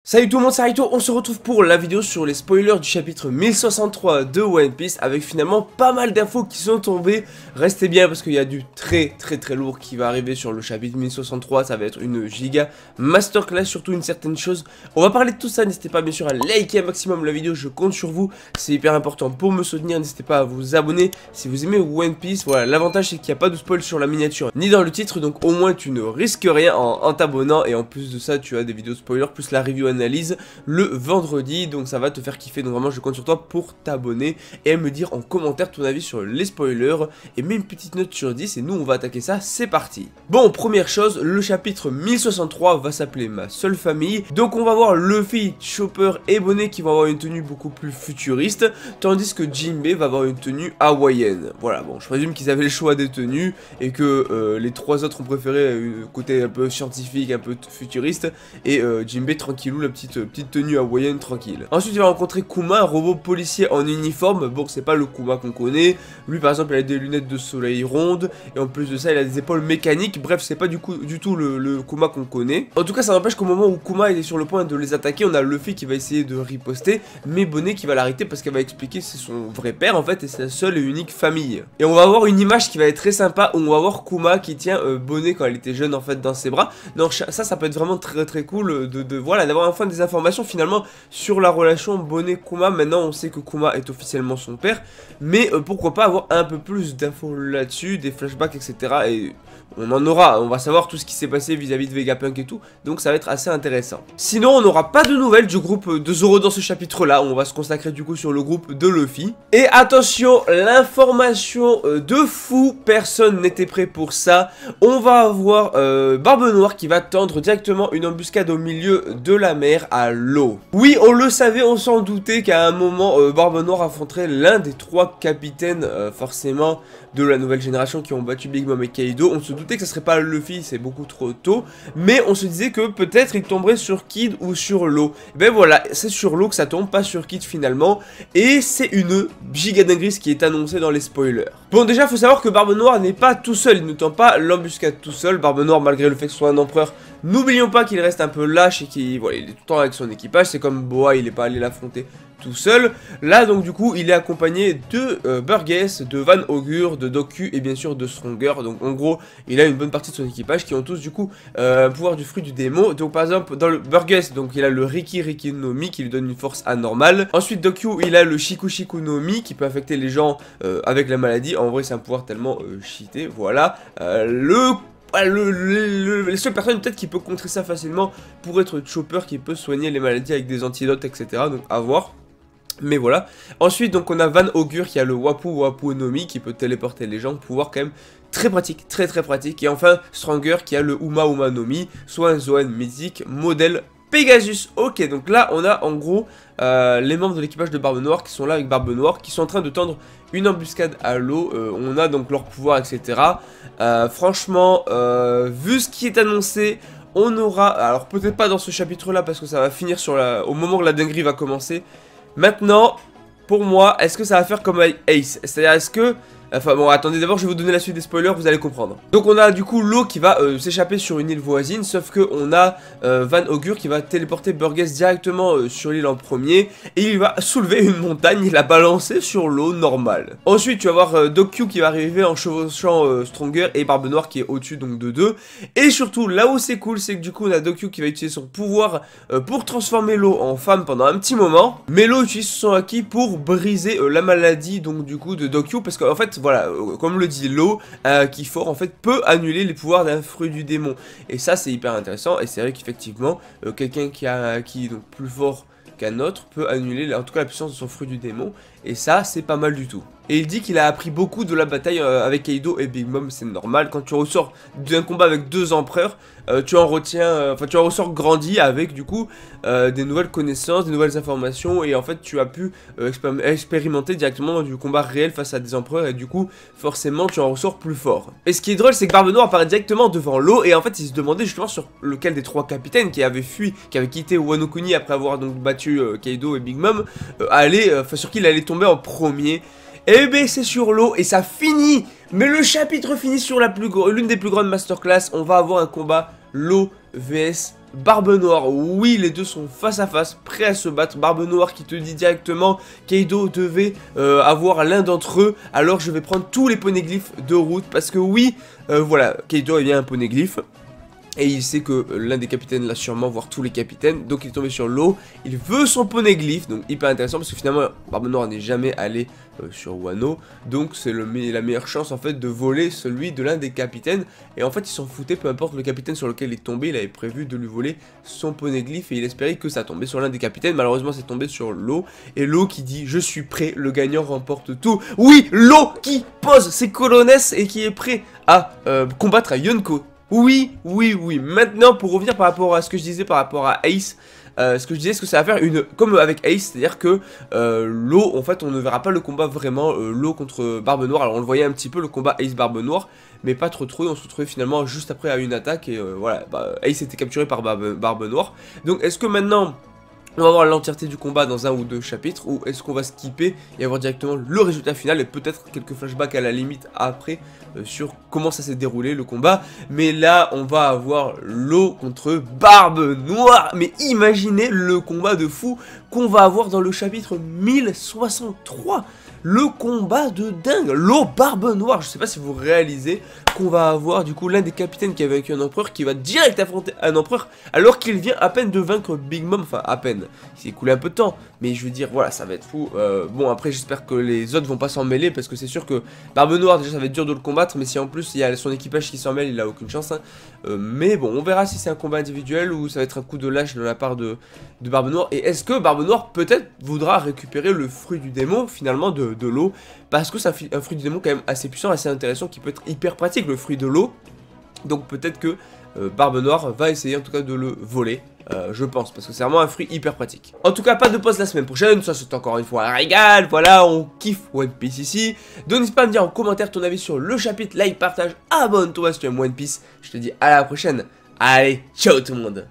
Salut tout le monde, c'est Raito, on se retrouve pour la vidéo sur les spoilers du chapitre 1063 de One Piece avec finalement pas mal d'infos qui sont tombées. Restez bien parce qu'il y a du très lourd qui va arriver sur le chapitre 1063, ça va être une giga masterclass, surtout une certaine chose. On va parler de tout ça, n'hésitez pas bien sûr à liker un maximum la vidéo, je compte sur vous, c'est hyper important pour me soutenir, n'hésitez pas à vous abonner si vous aimez One Piece. Voilà, l'avantage c'est qu'il n'y a pas de spoil sur la miniature ni dans le titre, donc au moins tu ne risques rien en t'abonnant et en plus de ça tu as des vidéos spoilers plus la review analyse le vendredi, donc ça va te faire kiffer. Donc vraiment je compte sur toi pour t'abonner et me dire en commentaire ton avis sur les spoilers et mets une petite note sur 10 et nous on va attaquer ça, c'est parti. Bon, première chose, le chapitre 1063 va s'appeler Ma Seule Famille, donc on va voir Luffy, Chopper et Bonnet qui vont avoir une tenue beaucoup plus futuriste, tandis que Jinbei va avoir une tenue hawaïenne. Voilà, bon je présume qu'ils avaient le choix des tenues et que les trois autres ont préféré un côté un peu scientifique, un peu futuriste, et Jinbei tranquillou, la petite tenue hawaïenne tranquille. Ensuite il va rencontrer Kuma, un robot policier en uniforme. Bon, c'est pas le Kuma qu'on connaît, lui par exemple il a des lunettes de soleil rondes et en plus de ça il a des épaules mécaniques. Bref, c'est pas du tout le Kuma qu'on connaît. En tout cas ça n'empêche qu'au moment où Kuma est sur le point de les attaquer, on a Luffy qui va essayer de riposter, mais Bonnet qui va l'arrêter parce qu'elle va expliquer que c'est son vrai père en fait et c'est sa seule et unique famille. Et on va avoir une image qui va être très sympa où on va voir Kuma qui tient Bonnet quand elle était jeune en fait dans ses bras. Donc ça peut être vraiment très cool voilà, d'avoir enfin des informations finalement sur la relation Bonnet-Kuma. Maintenant on sait que Kuma est officiellement son père, mais pourquoi pas avoir un peu plus d'infos là-dessus, des flashbacks etc. Et on en aura, on va savoir tout ce qui s'est passé vis-à-vis de Vegapunk et tout, donc ça va être assez intéressant. Sinon on n'aura pas de nouvelles du groupe de Zoro dans ce chapitre là, on va se consacrer du coup sur le groupe de Luffy. Et attention, l'information de fou, personne n'était prêt pour ça, on va avoir Barbe Noire qui va tendre directement une embuscade au milieu de la mer à l'eau. Oui, on le savait, on s'en doutait qu'à un moment Barbe Noire affronterait l'un des trois capitaines forcément de la nouvelle génération qui ont battu Big Mom et Kaido. On se doutait que ça serait pas Luffy, c'est beaucoup trop tôt, mais on se disait que peut-être il tomberait sur Kid ou sur l'eau. Ben voilà, c'est sur l'eau que ça tombe, pas sur Kid finalement, et c'est une giga dinguerie qui est annoncée dans les spoilers. Bon, déjà faut savoir que Barbe Noire n'est pas tout seul, il ne tend pas l'embuscade tout seul. Barbe Noire, malgré le fait que ce soit un empereur, n'oublions pas qu'il reste un peu lâche et qu'il voilà, il est tout le temps avec son équipage. C'est comme Boa, il est pas allé l'affronter tout seul. Là donc du coup il est accompagné de Burgess, de Van Augur, de Doku et bien sûr de Stronger. Donc en gros il a une bonne partie de son équipage qui ont tous du coup pouvoir du fruit du démon. Donc par exemple dans le Burgess, donc il a le Riki no Mi qui lui donne une force anormale. Ensuite Doku il a le Shiku no Mi qui peut affecter les gens avec la maladie. En vrai c'est un pouvoir tellement cheaté, voilà. Les seules personnes peut-être qui peut contrer ça facilement pour être Chopper qui peut soigner les maladies avec des antidotes etc. Donc à voir. Mais voilà. Ensuite donc on a Van Augur qui a le Wapu no Mi qui peut téléporter les gens, pouvoir quand même très pratique, très pratique. Et enfin Stronger qui a le Uma no Mi, soit un Zoan mythique modèle Pegasus. Ok, donc là on a en gros les membres de l'équipage de Barbe Noire qui sont là avec Barbe Noire, qui sont en train de tendre une embuscade à l'eau. On a donc leur pouvoir etc. Franchement vu ce qui est annoncé, on aura, alors peut-être pas dans ce chapitre là parce que ça va finir sur au moment où la dinguerie va commencer. Maintenant, pour moi, est-ce que ça va faire comme Ace? C'est-à-dire, est-ce que... Enfin bon, attendez, d'abord je vais vous donner la suite des spoilers, vous allez comprendre. Donc on a du coup l'eau qui va s'échapper sur une île voisine, sauf que on a Van Augur qui va téléporter Burgess directement sur l'île en premier, et il va soulever une montagne et la balancer sur l'eau normale. Ensuite tu vas voir Doku qui va arriver en chevauchant Stronger et Barbe Noire qui est au-dessus donc de deux. Et surtout là où c'est cool, c'est que du coup on a Doku qui va utiliser son pouvoir pour transformer l'eau en femme pendant un petit moment, mais l'eau utilise son acquis pour briser la maladie donc du coup de Doku, parce qu'en fait voilà, comme le dit l'eau, qui fort en fait peut annuler les pouvoirs d'un fruit du démon. Et ça c'est hyper intéressant, et c'est vrai qu'effectivement quelqu'un qui est donc plus fort qu'un autre peut annuler en tout cas la puissance de son fruit du démon, et ça c'est pas mal du tout. Et il dit qu'il a appris beaucoup de la bataille avec Kaido et Big Mom, c'est normal. Quand tu ressors d'un combat avec deux empereurs, tu en ressors grandi avec du coup des nouvelles connaissances, des nouvelles informations, et en fait tu as pu expérimenter directement du combat réel face à des empereurs, et du coup forcément tu en ressors plus fort. Et ce qui est drôle, c'est que Barbe Noire apparaît directement devant l'eau, et en fait il se demandait justement sur lequel des trois capitaines qui avaient fui, qui avaient quitté Wano Kuni après avoir donc battu Kaido et Big Mom, sur qui il allait tomber en premier. Et ben c'est sur l'eau et ça finit. Mais le chapitre finit sur l'une des plus grandes masterclass. On va avoir un combat l'eau vs Barbe Noire. Oui, les deux sont face à face, prêts à se battre. Barbe Noire qui te dit directement Kaido devait avoir l'un d'entre eux. Alors je vais prendre tous les poneglyphes de route. Parce que oui, voilà, Kaido est bien un poneglyphe. Et il sait que l'un des capitaines l'a sûrement, voire tous les capitaines. Donc il est tombé sur l'eau. Il veut son poneglyphe. Donc hyper intéressant parce que finalement Barbe Noire n'est jamais allé sur Wano. Donc c'est la meilleure chance en fait de voler celui de l'un des capitaines. Et en fait il s'en foutait, peu importe le capitaine sur lequel il est tombé. Il avait prévu de lui voler son poneglyphe. Et il espérait que ça tombait sur l'un des capitaines. Malheureusement c'est tombé sur l'eau. Et l'eau qui dit je suis prêt, le gagnant remporte tout. Oui, l'eau qui pose ses colonnes et qui est prêt à combattre à Yonko. Oui. Maintenant, pour revenir par rapport à ce que je disais par rapport à Ace, ce que je disais, c'est que ça va faire une... Comme avec Ace, c'est-à-dire que l'eau, en fait, on ne verra pas le combat vraiment, l'eau contre Barbe Noire. Alors, on le voyait un petit peu, le combat Ace Barbe Noire, mais pas trop, et on se retrouvait finalement juste après à une attaque, et voilà, Ace était capturé par Barbe Noire. Donc, est-ce que maintenant... on va voir l'entièreté du combat dans un ou deux chapitres, ou est-ce qu'on va skipper et avoir directement le résultat final et peut-être quelques flashbacks à la limite après sur comment ça s'est déroulé le combat. Mais là on va avoir l'eau contre Barbe Noire. Mais imaginez le combat de fou qu'on va avoir dans le chapitre 1063. Le combat de dingue, l'eau Barbe Noire. Je sais pas si vous réalisez qu'on va avoir du coup l'un des capitaines qui a vaincu un empereur qui va direct affronter un empereur alors qu'il vient à peine de vaincre Big Mom. Enfin à peine, il s'est écoulé un peu de temps, mais je veux dire voilà, ça va être fou. Bon après j'espère que les autres vont pas s'en mêler parce que c'est sûr que Barbe Noire déjà ça va être dur de le combattre, mais si en plus il y a son équipage qui s'en mêle, il a aucune chance hein. Mais bon on verra si c'est un combat individuel ou ça va être un coup de lâche de la part de Barbe Noire. Et est-ce que Barbe Noire peut-être voudra récupérer le fruit du démon finalement de l'eau, parce que c'est un fruit du démon quand même assez puissant, assez intéressant, qui peut être hyper pratique, le fruit de l'eau. Donc peut-être que Barbe Noire va essayer en tout cas de le voler, je pense, parce que c'est vraiment un fruit hyper pratique. En tout cas pas de pause la semaine prochaine, ça c'est encore une fois un régal, voilà, on kiffe One Piece ici. Donc n'hésite pas à me dire en commentaire ton avis sur le chapitre, like, partage, abonne-toi si tu aimes One Piece, je te dis à la prochaine, allez, ciao tout le monde.